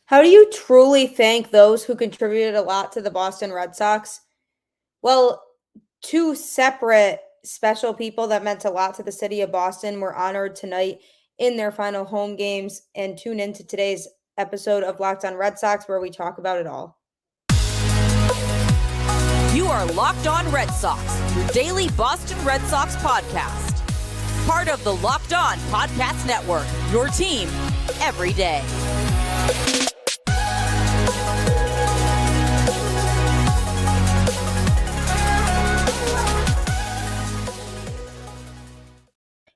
How do you truly thank those who contributed a lot to the Boston Red Sox? Well, two separate special people that meant a lot to the city of Boston were honored tonight in their final home games. And tune into today's episode of Locked On Red Sox, where we talk about it all. You are Locked On Red Sox, your daily Boston Red Sox podcast. Part of the Locked On Podcast Network, your team every day.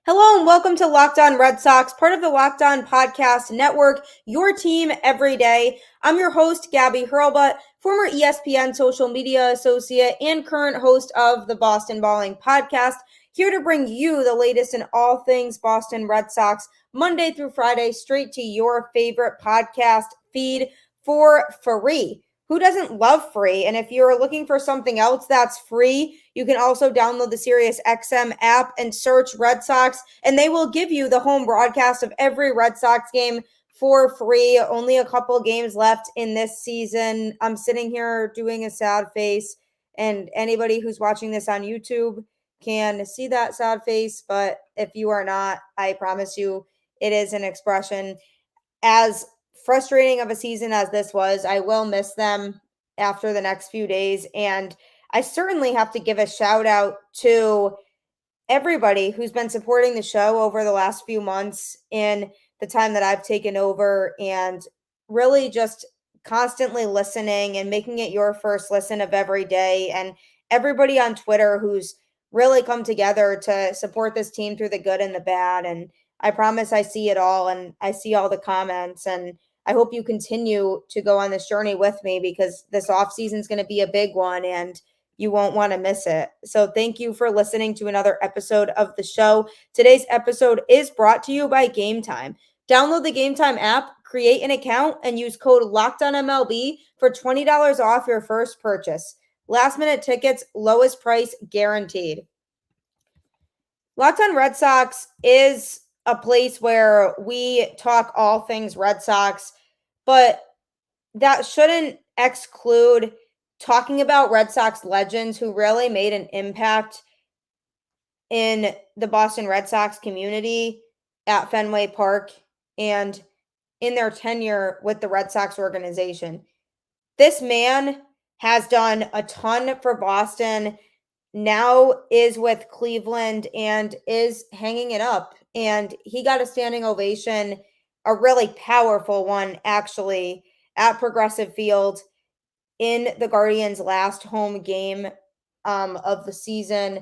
Hello and welcome to Locked On Red Sox, part of the Locked On Podcast Network, your team every day. I'm your host, Gabby Hurlbut, former ESPN social media associate and current host of the Boston Balling podcast, here to bring you the latest in all things Boston Red Sox, Monday through Friday, straight to your favorite podcast feed for free. Who doesn't love free? And if you're looking for something else that's free, you can also download the SiriusXM app and search Red Sox, and they will give you the home broadcast of every Red Sox game for free. Only a couple games left in this season. I'm sitting here doing a sad face, and anybody who's watching this on YouTube can see that sad face, but if you are not, I promise you it is an expression. As frustrating of a season as this was, I will miss them after the next few days. And I certainly have to give a shout out to everybody who's been supporting the show over the last few months in the time that I've taken over, and really just constantly listening and making it your first listen of every day. And everybody on Twitter who's really come together to support this team through the good and the bad. And I promise I see it all, and I see all the comments, and I hope you continue to go on this journey with me, because this offseason is going to be a big one and you won't want to miss it. So thank you for listening to another episode of the show. Today's episode is brought to you by Game Time. Download the Game Time app, create an account, and use code LOCKEDONMLB for $20 off your first purchase. Last minute tickets, lowest price guaranteed. Locked On Red Sox is a place where we talk all things Red Sox, but that shouldn't exclude talking about Red Sox legends who really made an impact in the Boston Red Sox community at Fenway Park and in their tenure with the Red Sox organization. This man has done a ton for Boston, now is with Cleveland and is hanging it up. And he got a standing ovation, a really powerful one, actually, at Progressive Field in the Guardians' last home game of the season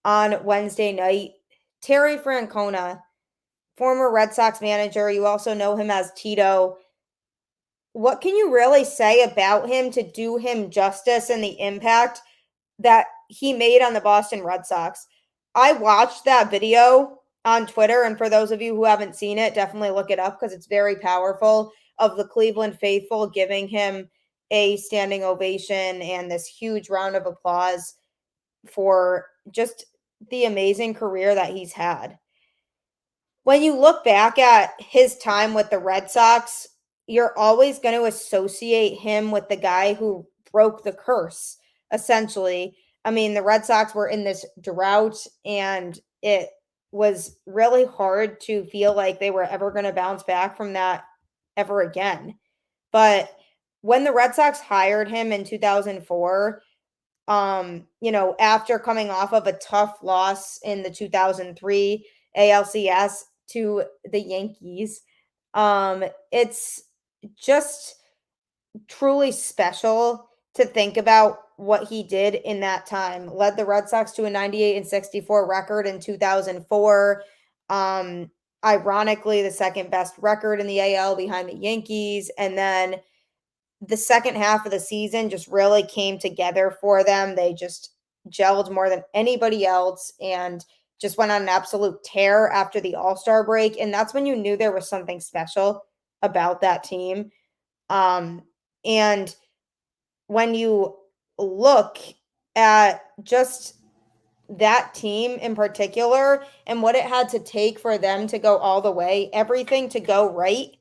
on Wednesday night. Terry Francona, former Red Sox manager, you also know him as Tito. What can you really say about him to do him justice and the impact that he made on the Boston Red Sox? I watched that video on Twitter, and for those of you who haven't seen it, definitely look it up because it's very powerful, of the Cleveland faithful giving him a standing ovation and this huge round of applause for just the amazing career that he's had. When you look back at his time with the Red Sox, you're always going to associate him with the guy who broke the curse, essentially. I mean, the Red Sox were in this drought, and it was really hard to feel like they were ever going to bounce back from that ever again. But when the Red Sox hired him in 2004, after coming off of a tough loss in the 2003 ALCS to the Yankees, it's just truly special to think about what he did in that time. Led the Red Sox to a 98-64 record in 2004. Ironically, the second best record in the AL behind the Yankees. And then the second half of the season just really came together for them. They just gelled more than anybody else and just went on an absolute tear after the All-Star break. And that's when you knew there was something special about that team. And when you look at just that team in particular and what it had to take for them to go all the way, everything to go right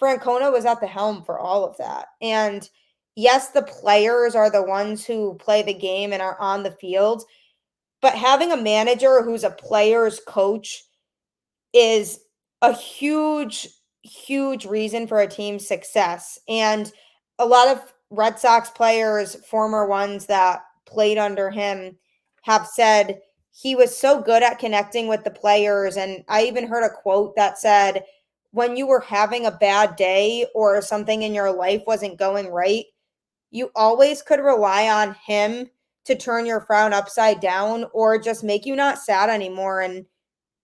Francona was at the helm for all of that. And yes, the players are the ones who play the game and are on the field, but having a manager who's a player's coach is a huge, huge reason for a team's success. And a lot of Red Sox players, former ones that played under him, have said he was so good at connecting with the players. And I even heard a quote that said, when you were having a bad day or something in your life wasn't going right, you always could rely on him to turn your frown upside down or just make you not sad anymore and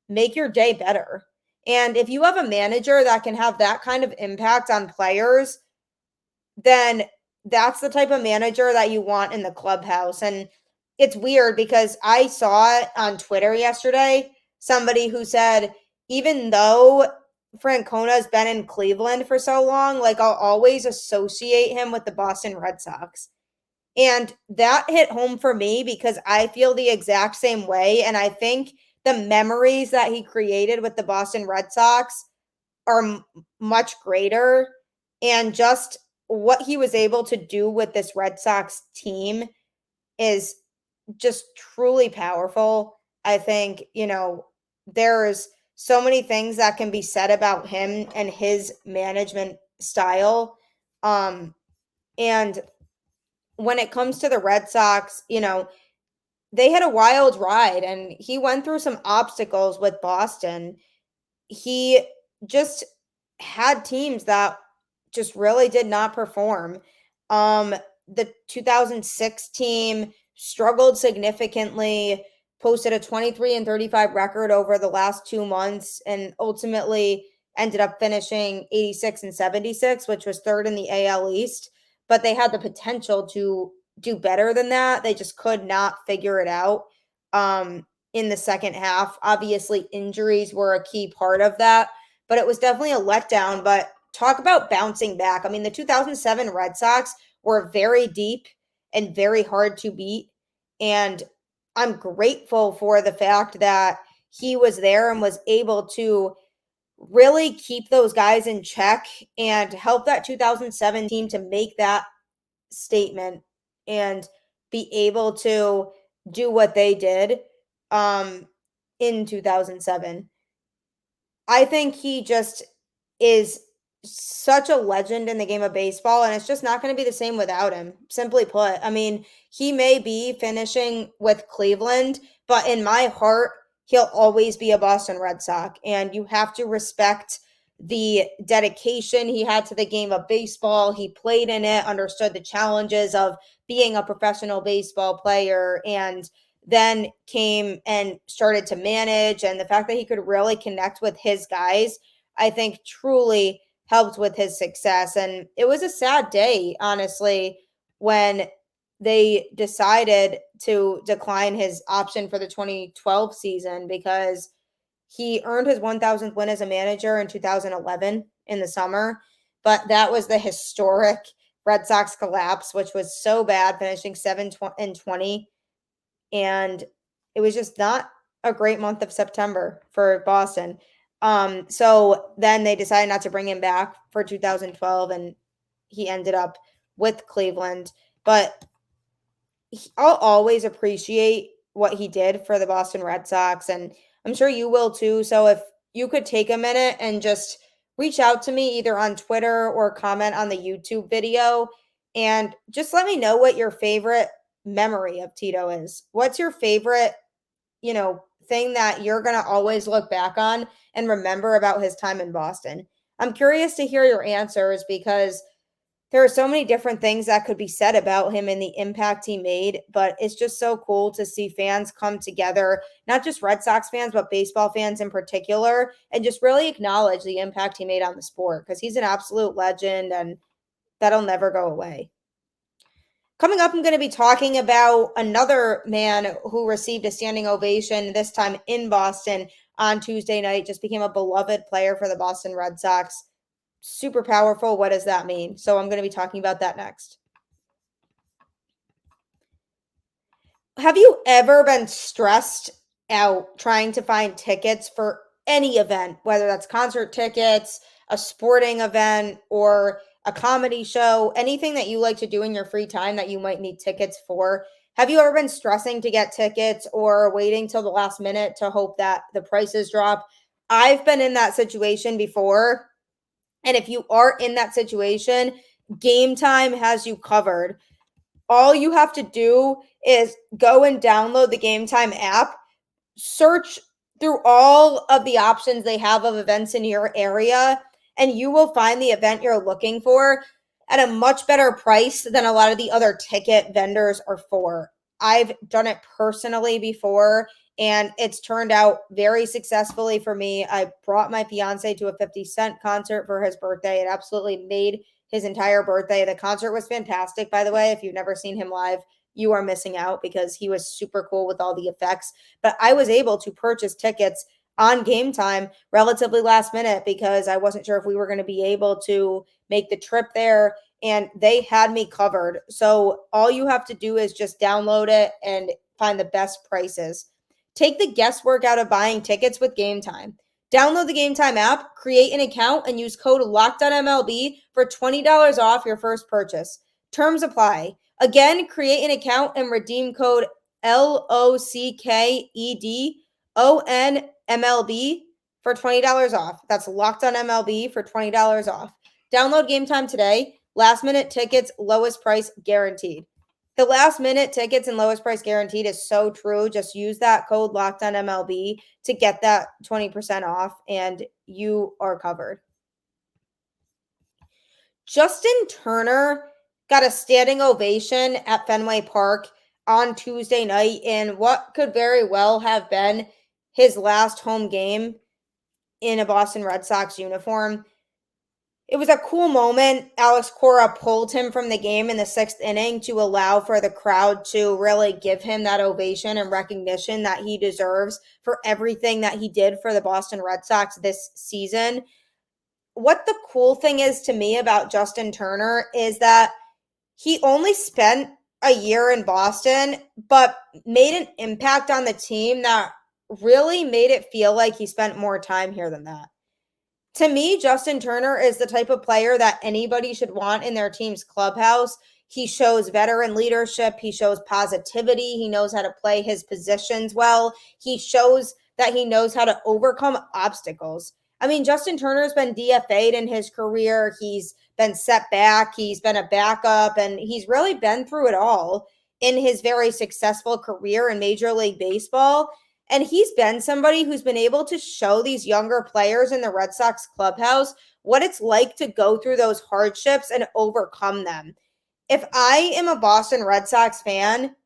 make your day better. And if you have a manager that can have that kind of impact on players, then that's the type of manager that you want in the clubhouse. And it's weird because I saw it on Twitter yesterday, somebody who said, even though Francona's been in Cleveland for so long, like I'll always associate him with the Boston Red Sox. And that hit home for me because I feel the exact same way. And I think the memories that he created with the Boston Red Sox are much greater. And just what he was able to do with this Red Sox team is just truly powerful. I think, there's so many things that can be said about him and his management style. And when it comes to the Red Sox, they had a wild ride and he went through some obstacles with Boston. He just had teams that just really did not perform. The 2006 team struggled significantly, posted a 23-35 record over the last 2 months, and ultimately ended up finishing 86-76, which was third in the AL East. But they had the potential to do better than that. They just could not figure it out in the second half. Obviously, injuries were a key part of that, but it was definitely a letdown. But talk about bouncing back. I mean, the 2007 Red Sox were very deep and very hard to beat. And I'm grateful for the fact that he was there and was able to really keep those guys in check and help that 2007 team to make that statement and be able to do what they did in 2007. I think he just is such a legend in the game of baseball, and it's just not going to be the same without him. Simply put, I mean, he may be finishing with Cleveland, but in my heart, he'll always be a Boston Red Sox, and you have to respect the dedication he had to the game of baseball. He played in it, understood the challenges of being a professional baseball player, and then came and started to manage. And the fact that he could really connect with his guys, I think truly helped with his success. And it was a sad day, honestly, when they decided to decline his option for the 2012 season because he earned his 1,000th win as a manager in 2011 in the summer. But that was the historic Red Sox collapse, which was so bad, finishing 7-20. And it was just not a great month of September for Boston. So then they decided not to bring him back for 2012, and he ended up with Cleveland. But I'll always appreciate what he did for the Boston Red Sox, and I'm sure you will too. So if you could take a minute and just reach out to me either on Twitter or comment on the YouTube video and just let me know what your favorite memory of Tito is. What's your favorite, thing that you're going to always look back on and remember about his time in Boston? I'm curious to hear your answers because there are so many different things that could be said about him and the impact he made, but it's just so cool to see fans come together, not just Red Sox fans, but baseball fans in particular, and just really acknowledge the impact he made on the sport because he's an absolute legend and that'll never go away. Coming up, I'm going to be talking about another man who received a standing ovation, this time in Boston on Tuesday night, just became a beloved player for the Boston Red Sox. Super powerful. What does that mean? So I'm going to be talking about that next. Have you ever been stressed out trying to find tickets for any event, whether that's concert tickets, a sporting event or a comedy show, anything that you like to do in your free time that you might need tickets for. Have you ever been stressing to get tickets or waiting till the last minute to hope that the prices drop? I've been in that situation before. And if you are in that situation, Game Time has you covered. All you have to do is go and download the Game Time app, search through all of the options they have of events in your area, and you will find the event you're looking for at a much better price than a lot of the other ticket vendors are for. I've done it personally before, and it's turned out very successfully for me. I brought my fiance to a 50 Cent concert for his birthday. It absolutely made his entire birthday. The concert was fantastic, by the way. If you've never seen him live, you are missing out because he was super cool with all the effects. But I was able to purchase tickets on Game Time relatively last minute because I wasn't sure if we were going to be able to make the trip there, and they had me covered. So all you have to do is just download it and find the best prices. Take the guesswork out of buying tickets with Game Time. Download the Game Time app, create an account, and use code LOCKEDONMLB for $20 off your first purchase. Terms apply. Again, create an account and redeem code LOCKEDONMLB for $20 off. That's Locked on MLB for $20 off. Download Game Time today. Last minute tickets, lowest price guaranteed. The last minute tickets and lowest price guaranteed is so true. Just use that code Locked on MLB to get that 20% off, and you are covered. Justin Turner got a standing ovation at Fenway Park on Tuesday night in what could very well have been his last home game in a Boston Red Sox uniform. It was a cool moment. Alex Cora pulled him from the game in the 6th inning to allow for the crowd to really give him that ovation and recognition that he deserves for everything that he did for the Boston Red Sox this season. What the cool thing is to me about Justin Turner is that he only spent a year in Boston, but made an impact on the team that really made it feel like he spent more time here than that. To me, Justin Turner is the type of player that anybody should want in their team's clubhouse. He shows veteran leadership. He shows positivity. He knows how to play his positions well. He shows that he knows how to overcome obstacles. I mean, Justin Turner's been DFA'd in his career. He's been set back. He's been a backup, and he's really been through it all in his very successful career in Major League Baseball. And he's been somebody who's been able to show these younger players in the Red Sox clubhouse what it's like to go through those hardships and overcome them. If I am a Boston Red Sox fan,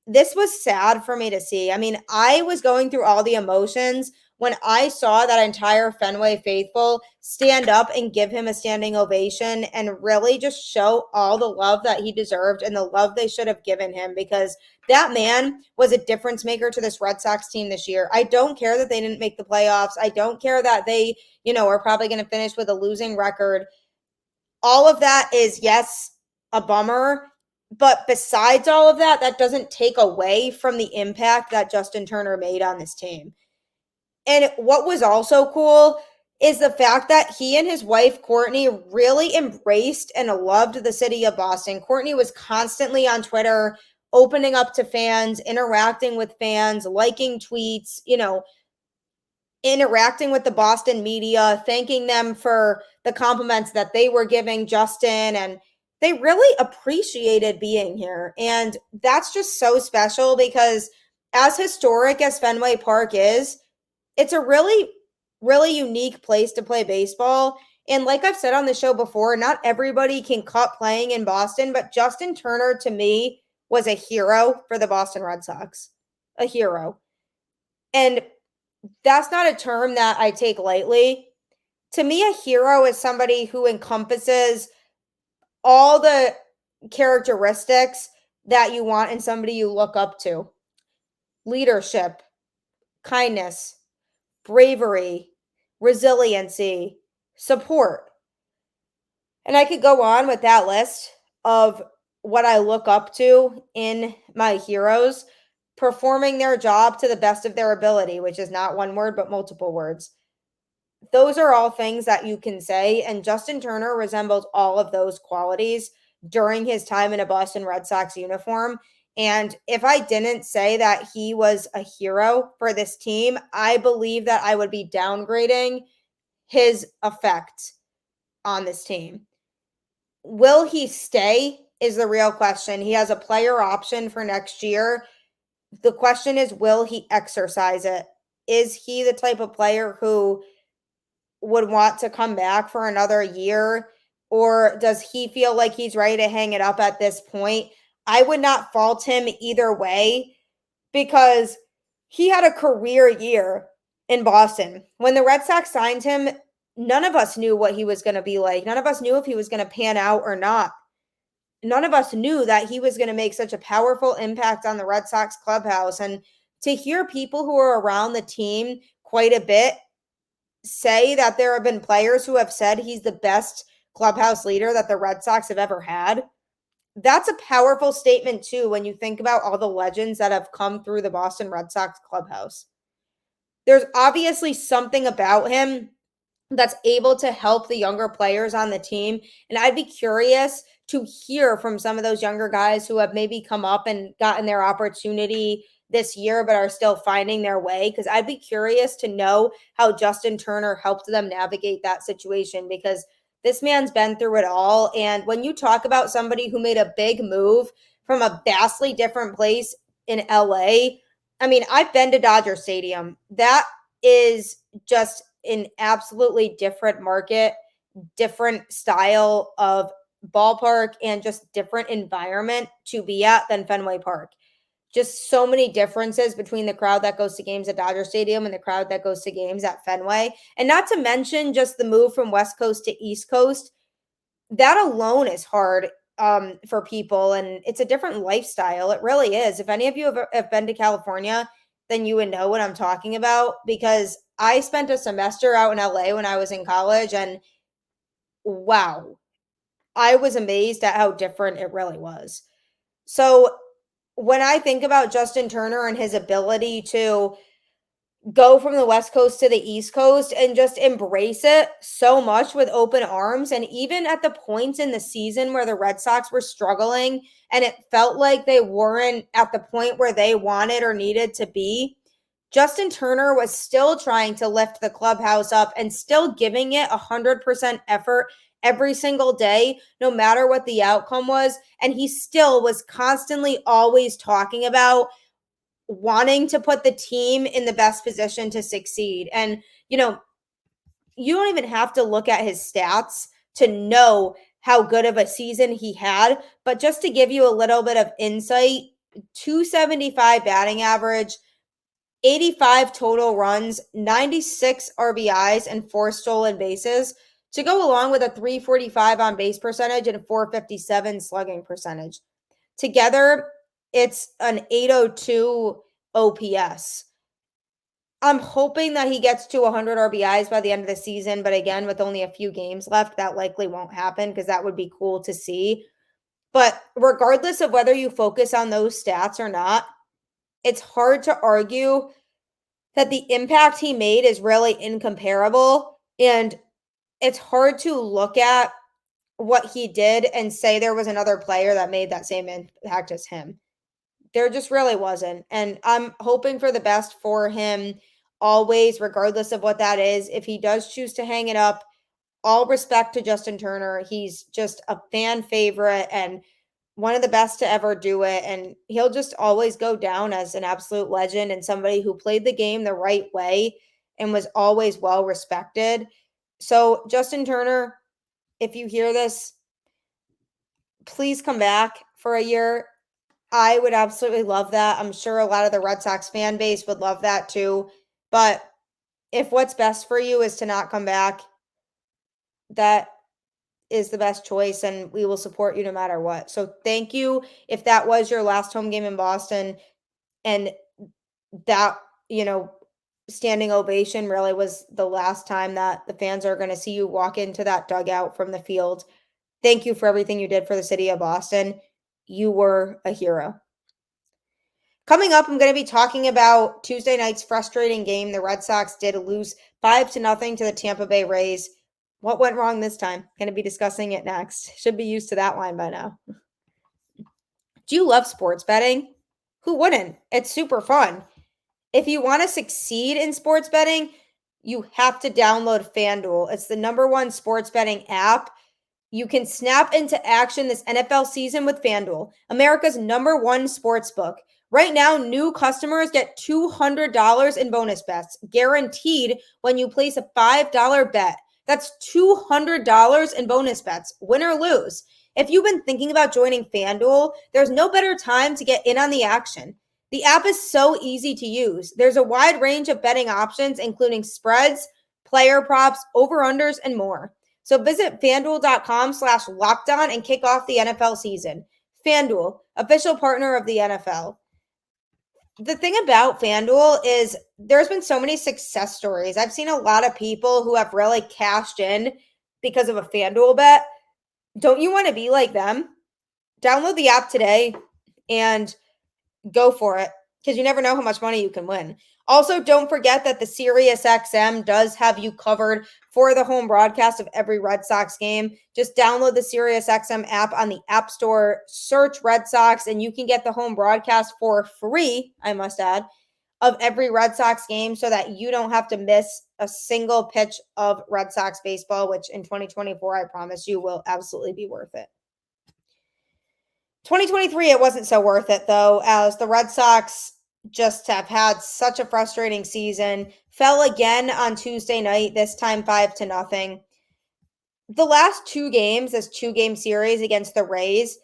this was sad for me to see. I mean, I was going through all the emotions when I saw that entire Fenway faithful stand up and give him a standing ovation and really just show all the love that he deserved and the love they should have given him, because that man was a difference maker to this Red Sox team this year. I don't care that they didn't make the playoffs. I don't care that they, are probably going to finish with a losing record. All of that is, yes, a bummer. But besides all of that, that doesn't take away from the impact that Justin Turner made on this team. And what was also cool is the fact that he and his wife, Courtney, really embraced and loved the city of Boston. Courtney was constantly on Twitter, opening up to fans, interacting with fans, liking tweets, interacting with the Boston media, thanking them for the compliments that they were giving Justin. And they really appreciated being here. And that's just so special because as historic as Fenway Park is, it's a really, really unique place to play baseball. And like I've said on the show before, not everybody can cut playing in Boston, but Justin Turner, to me, was a hero for the Boston Red Sox. A hero. And that's not a term that I take lightly. To me, a hero is somebody who encompasses all the characteristics that you want in somebody you look up to. Leadership, kindness, bravery, resiliency, support. And I could go on with that list of what I look up to in my heroes, performing their job to the best of their ability, which is not one word, but multiple words. those are all things that you can say. And Justin Turner resembles all of those qualities during his time in a Boston Red Sox uniform. And if I didn't say that he was a hero for this team, I believe that I would be downgrading his effect on this team. Will he stay is the real question. He has a player option for next year. The question is, will he exercise it? Is he the type of player who would want to come back for another year? Or does he feel like he's ready to hang it up at this point? I would not fault him either way because he had a career year in Boston. When the Red Sox signed him, none of us knew what he was going to be like. None of us knew if he was going to pan out or not. None of us knew that he was going to make such a powerful impact on the Red Sox clubhouse. And to hear people who are around the team quite a bit say that there have been players who have said he's the best clubhouse leader that the Red Sox have ever had, that's a powerful statement too when you think about all the legends that have come through the Boston Red Sox clubhouse. There's obviously something about him that's able to help the younger players on the team. And I'd be curious to hear from some of those younger guys who have maybe come up and gotten their opportunity this year, but are still finding their way. Because I'd be curious to know how Justin Turner helped them navigate that situation, because this man's been through it all. And when you talk about somebody who made a big move from a vastly different place in LA, I mean, I've been to Dodger Stadium. That is just an absolutely different market, different style of ballpark, and just different environment to be at than Fenway Park. Just so many differences between the crowd that goes to games at Dodger Stadium and the crowd that goes to games at Fenway. And not to mention just the move from West Coast to East Coast. That alone is hard for people, and it's a different lifestyle. It really is. If any of you have been to California, then you would know what I'm talking about, because I spent a semester out in LA when I was in college, and wow, I was amazed at how different it really was. So when I think about Justin Turner and his ability to go from the West Coast to the East Coast and just embrace it so much with open arms. And even at the points in the season where the Red Sox were struggling and it felt like they weren't at the point where they wanted or needed to be, Justin Turner was still trying to lift the clubhouse up and still giving it 100% effort every single day, no matter what the outcome was. And he still was constantly always talking about wanting to put the team in the best position to succeed. And, you know, you don't even have to look at his stats to know how good of a season he had. But just to give you a little bit of insight, 275 batting average, 85 total runs, 96 RBIs, and 4 stolen bases to go along with a 345 on base percentage and a 457 slugging percentage. Together, it's an 802 OPS. I'm hoping that he gets to 100 RBIs by the end of the season, but again, with only a few games left, that likely won't happen because that would be cool to see. But regardless of whether you focus on those stats or not, it's hard to argue that the impact he made is really incomparable. And it's hard to look at what he did and say there was another player that made that same impact as him. There just really wasn't. And I'm hoping for the best for him always, regardless of what that is. If he does choose to hang it up, all respect to Justin Turner. He's just a fan favorite and one of the best to ever do it. And he'll just always go down as an absolute legend and somebody who played the game the right way and was always well respected. So, Justin Turner, if you hear this, please come back for a year. I would absolutely love that. I'm sure a lot of the Red Sox fan base would love that too. But if what's best for you is to not come back, that is the best choice, and we will support you no matter what. So thank you. If that was your last home game in Boston and that, standing ovation really was the last time that the fans are going to see you walk into that dugout from the field, thank you for everything you did for the city of Boston. You were a hero. Coming up, I'm going to be talking about Tuesday night's frustrating game. The Red Sox did lose 5-0 to the Tampa Bay Rays. What went wrong this time? Going to be discussing it next. Should be used to that line by now. Do you love sports betting? Who wouldn't? It's super fun. If you want to succeed in sports betting, you have to download FanDuel. It's the #1 sports betting app. You can snap into action this NFL season with FanDuel, America's #1 sports book. Right now, new customers get $200 in bonus bets, guaranteed when you place a $5 bet. That's $200 in bonus bets, win or lose. If you've been thinking about joining FanDuel, there's no better time to get in on the action. The app is so easy to use. There's a wide range of betting options, including spreads, player props, over-unders, and more. So visit FanDuel.com/lockedon and kick off the NFL season. FanDuel, official partner of the NFL. The thing about FanDuel is there's been so many success stories. I've seen a lot of people who have really cashed in because of a FanDuel bet. Don't you want to be like them? Download the app today and go for it, because you never know how much money you can win. Also, don't forget that the SiriusXM does have you covered for the home broadcast of every Red Sox game. Just download the SiriusXM app on the App Store, search Red Sox, and you can get the home broadcast for free, I must add, of every Red Sox game, so that you don't have to miss a single pitch of Red Sox baseball, which in 2024, I promise you, will absolutely be worth it. 2023, it wasn't so worth it, though, as the Red Sox just have had such a frustrating season. Fell again on Tuesday night, this time 5-0. The last two games, this 2-game series against the Rays,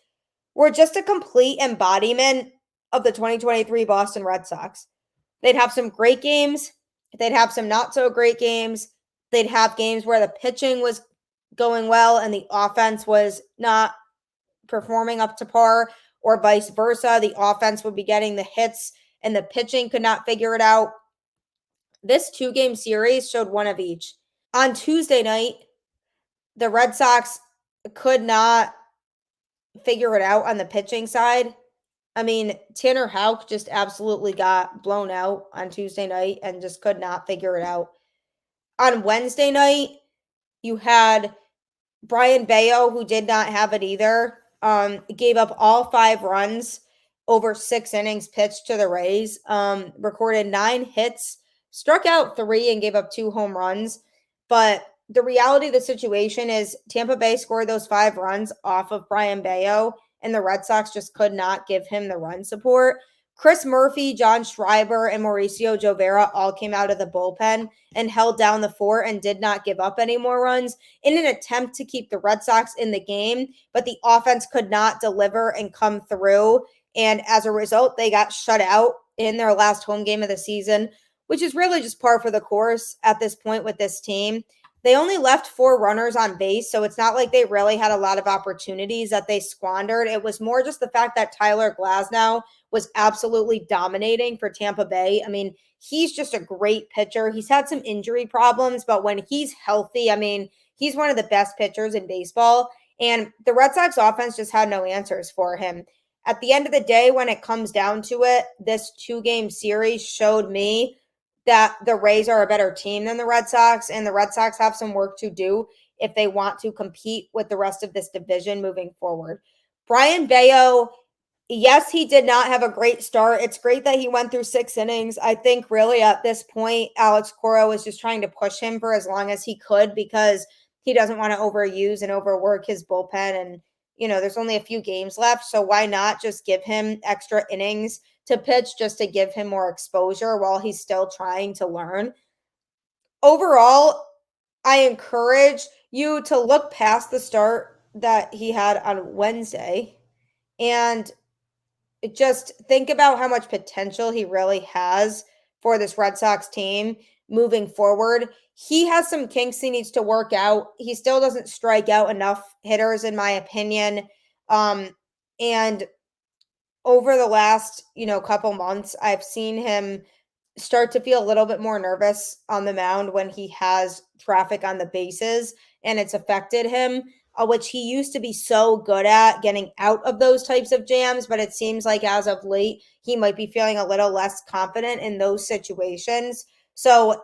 were just a complete embodiment of the 2023 Boston Red Sox. They'd have some great games. They'd have some not so great games. They'd have games where the pitching was going well and the offense was not performing up to par, or vice versa. The offense would be getting the hits and the pitching could not figure it out. This 2-game series showed one of each. On Tuesday night, the Red Sox could not figure it out on the pitching side. I mean, Tanner Houck just absolutely got blown out on Tuesday night and just could not figure it out. On Wednesday night, you had Brayan Bello, who did not have it either. Gave up all 5 runs over 6 innings pitched to the Rays. Recorded 9 hits, struck out 3, and gave up 2 home runs. But the reality of the situation is Tampa Bay scored those 5 runs off of Brayan Bello, and the Red Sox just could not give him the run support. Chris Murphy, John Schreiber, and Mauricio Jovera all came out of the bullpen and held down the fort and did not give up any more runs in an attempt to keep the Red Sox in the game, but the offense could not deliver and come through. And as a result, they got shut out in their last home game of the season, which is really just par for the course at this point with this team. They only left 4 runners on base, so it's not like they really had a lot of opportunities that they squandered. It was more just the fact that Tyler Glasnow was absolutely dominating for Tampa Bay. I mean, he's just a great pitcher. He's had some injury problems, but when he's healthy, I mean, he's one of the best pitchers in baseball. And the Red Sox offense just had no answers for him. At the end of the day, when it comes down to it, this 2-game series showed me that the Rays are a better team than the Red Sox, and the Red Sox have some work to do if they want to compete with the rest of this division moving forward. Brayan Bello, yes, he did not have a great start. It's great that he went through 6 innings. I think really at this point, Alex Cora was just trying to push him for as long as he could because he doesn't want to overuse and overwork his bullpen. And, you know, there's only a few games left, so why not just give him extra innings to pitch just to give him more exposure while he's still trying to learn. Overall, I encourage you to look past the start that he had on Wednesday and just think about how much potential he really has for this Red Sox team moving forward. He has some kinks he needs to work out. He still doesn't strike out enough hitters, in my opinion. And over the last, couple months, I've seen him start to feel a little bit more nervous on the mound when he has traffic on the bases, and it's affected him. which he used to be so good at getting out of those types of jams, but it seems like as of late, he might be feeling a little less confident in those situations. So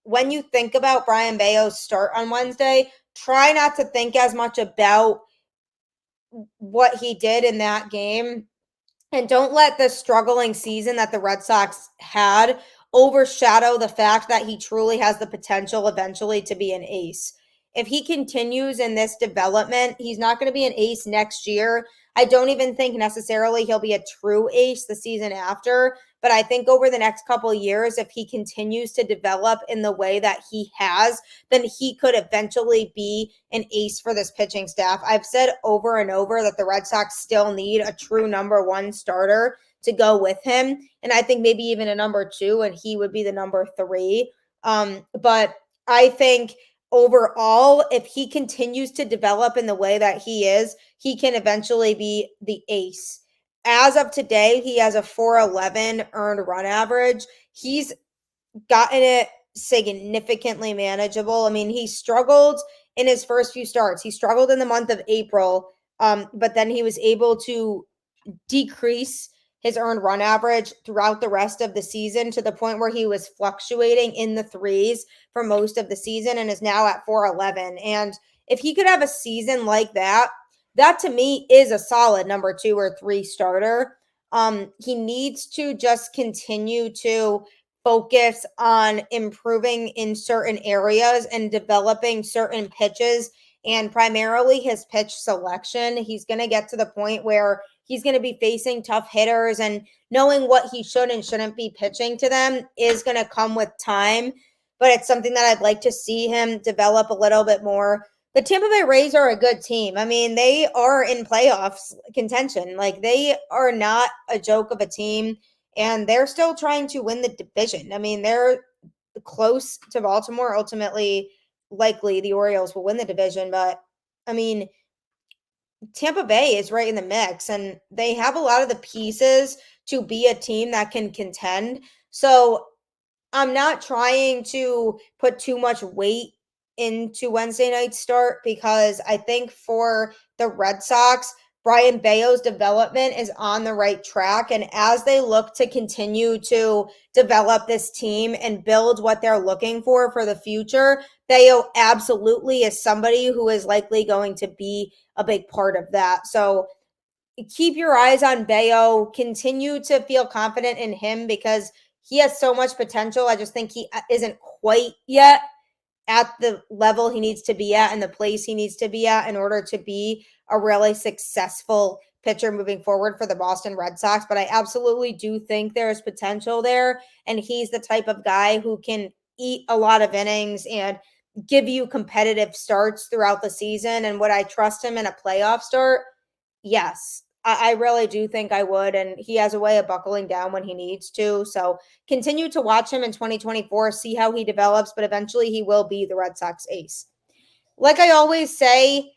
when you think about Brayan Bello's start on Wednesday, try not to think as much about what he did in that game. And don't let the struggling season that the Red Sox had overshadow the fact that he truly has the potential eventually to be an ace. If he continues in this development, he's not going to be an ace next year. I don't even think necessarily he'll be a true ace the season after, but I think over the next couple of years, if he continues to develop in the way that he has, then he could eventually be an ace for this pitching staff. I've said over and over that the Red Sox still need a true number one starter to go with him. And I think maybe even a number two, and he would be the number three. But I think overall, if he continues to develop in the way that he is, he can eventually be the ace. As of today, he has a 4.11 earned run average. He's gotten it significantly manageable. I mean, he struggled in his first few starts. He struggled in the month of April, but then he was able to decrease his earned run average throughout the rest of the season to the point where he was fluctuating in the threes for most of the season and is now at 4.11. And if he could have a season like that, that to me is a solid number two or three starter. He needs to just continue to focus on improving in certain areas and developing certain pitches and primarily his pitch selection. He's going to get to the point where he's going to be facing tough hitters, and knowing what he should and shouldn't be pitching to them is going to come with time, but it's something that I'd like to see him develop a little bit more. The Tampa Bay Rays are a good team. I mean, they are in playoffs contention. Like, they are not a joke of a team, and they're still trying to win the division. I mean, they're close to Baltimore. Ultimately, likely the Orioles will win the division, but I mean, Tampa Bay is right in the mix, and they have a lot of the pieces to be a team that can contend. So I'm not trying to put too much weight into Wednesday night's start because I think for the Red Sox, Brayan Bello's development is on the right track. And as they look to continue to develop this team and build what they're looking for the future, Bello absolutely is somebody who is likely going to be a big part of that. So keep your eyes on Bello. Continue to feel confident in him because he has so much potential. I just think he isn't quite yet at the level he needs to be at and the place he needs to be at in order to be a really successful pitcher moving forward for the Boston Red Sox. But I absolutely do think there's potential there. And he's the type of guy who can eat a lot of innings and give you competitive starts throughout the season. And would I trust him in a playoff start? Yes, I really do think I would. And he has a way of buckling down when he needs to. So continue to watch him in 2024, see how he develops, but eventually he will be the Red Sox ace. Like I always say,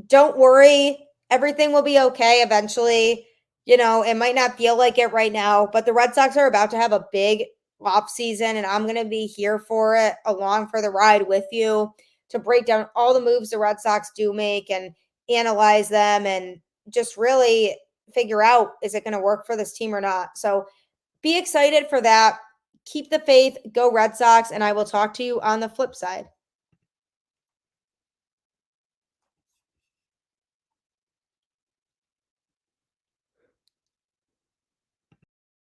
don't worry. Everything will be okay eventually. You know, it might not feel like it right now, but the Red Sox are about to have a big off season, and I'm going to be here for it, along for the ride with you, to break down all the moves the Red Sox do make and analyze them and just really figure out, is it going to work for this team or not? So be excited for that. Keep the faith. Go Red Sox, and I will talk to you on the flip side.